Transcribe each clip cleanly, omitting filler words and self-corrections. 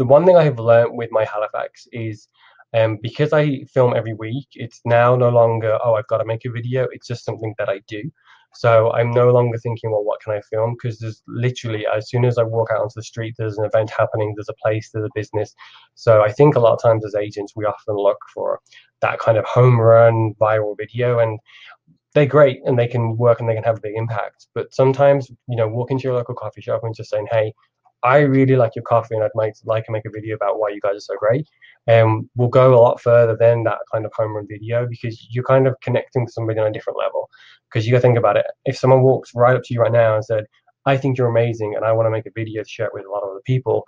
the one thing I have learned with my Halifax is because I film every week, it's now no longer, oh, I've got to make a video. It's just something that I do. So I'm no longer thinking, well, what can I film? Because there's literally, as soon as I walk out onto the street, there's an event happening, there's a place, there's a business. So I think a lot of times as agents, we often look for that kind of home run viral video. And they're great and they can work and they can have a big impact. But sometimes, walking to your local coffee shop and just saying, hey, I really like your coffee and I'd like to make a video about why you guys are so great. Will go a lot further than that kind of home run video because you're kind of connecting with somebody on a different level. Because you got to think about it. If someone walks right up to you right now and said, I think you're amazing and I want to make a video to share it with a lot of other people,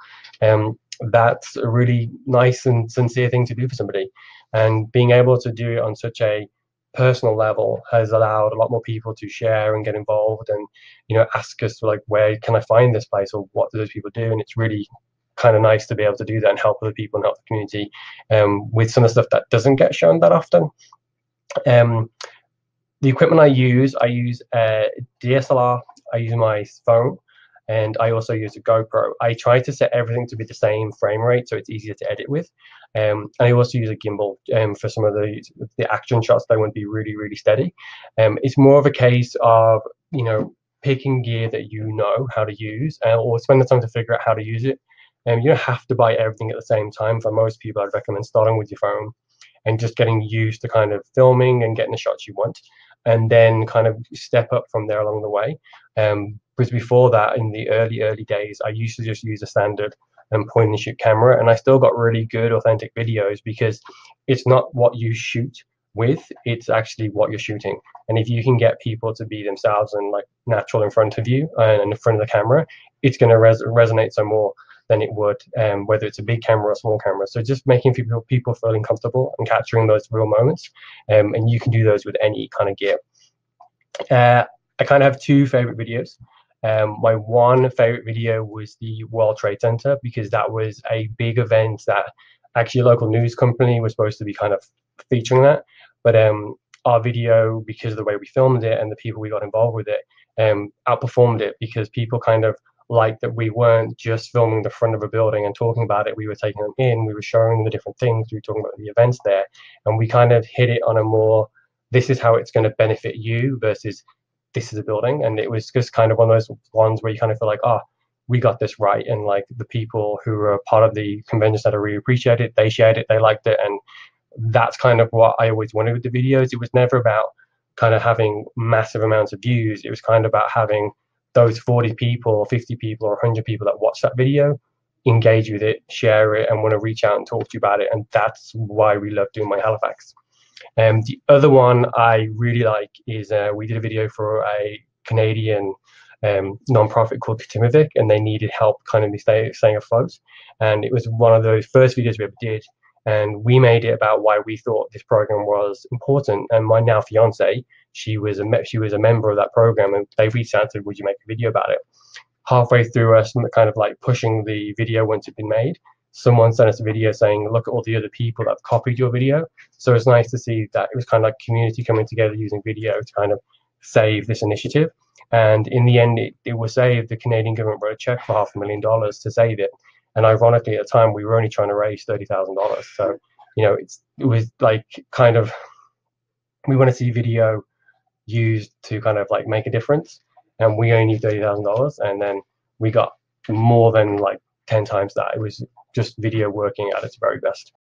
that's a really nice and sincere thing to do for somebody. And being able to do it on such a personal level has allowed a lot more people to share and get involved and ask us like, where can I find this place or what do those people do? And it's really kind of nice to be able to do that and help other people and help the community with some of the stuff that doesn't get shown that often. The equipment I use a DSLR, I use my phone, and I also use a GoPro. I try to set everything to be the same frame rate so it's easier to edit with. And I also use a gimbal for some of the action shots that want to be really, really steady. It's more of a case of, picking gear that you know how to use or spend the time to figure out how to use it. You don't have to buy everything at the same time. For most people, I'd recommend starting with your phone and just getting used to kind of filming and getting the shots you want, and then kind of step up from there along the way. Because before that, in the early days, I used to just use a standard point and shoot camera, and I still got really good authentic videos because it's not what you shoot with, it's actually what you're shooting. And if you can get people to be themselves and like natural in front of you and in front of the camera, it's going to resonate so more than it would whether it's a big camera or a small camera. So just making people feeling comfortable and capturing those real moments, and you can do those with any kind of gear. I kind of have two favorite videos. My one favorite video was the World Trade Center because that was a big event that actually a local news company was supposed to be kind of featuring that. But our video, because of the way we filmed it and the people we got involved with it, outperformed it because people kind of liked that we weren't just filming the front of a building and talking about it. We were taking them in, we were showing them the different things, we were talking about the events there, and we kind of hit it on a more, this is how it's going to benefit you versus this is a building. And it was just kind of one of those ones where you kind of feel like, oh, we got this right. And like the people who were part of the convention center really appreciated it, they shared it, they liked it. And that's kind of what I always wanted with the videos. It was never about kind of having massive amounts of views. It was kind of about having those 40 people or 50 people or 100 people that watch that video engage with it, share it, and want to reach out and talk to you about it. And that's why we love doing my Halifax. The other one I really like is we did a video for a Canadian non-profit called Katimavik, and they needed help kind of staying afloat. And it was one of those first videos we ever did. And we made it about why we thought this program was important. And my now fiance, she was a member of that program, and they reached out and said, would you make a video about it? Halfway through us kind of like pushing the video once it'd been made, someone sent us a video saying, look at all the other people that have copied your video. So it's nice to see that it was kind of like community coming together using video to kind of save this initiative. And in the end, it was saved. The Canadian government wrote a check for $500,000 to save it. And ironically, at the time, we were only trying to raise $30,000. So, it was like kind of, we want to see video used to kind of like make a difference. And we only need $30,000. And then we got more than like 10 times that. It was just video working at its very best.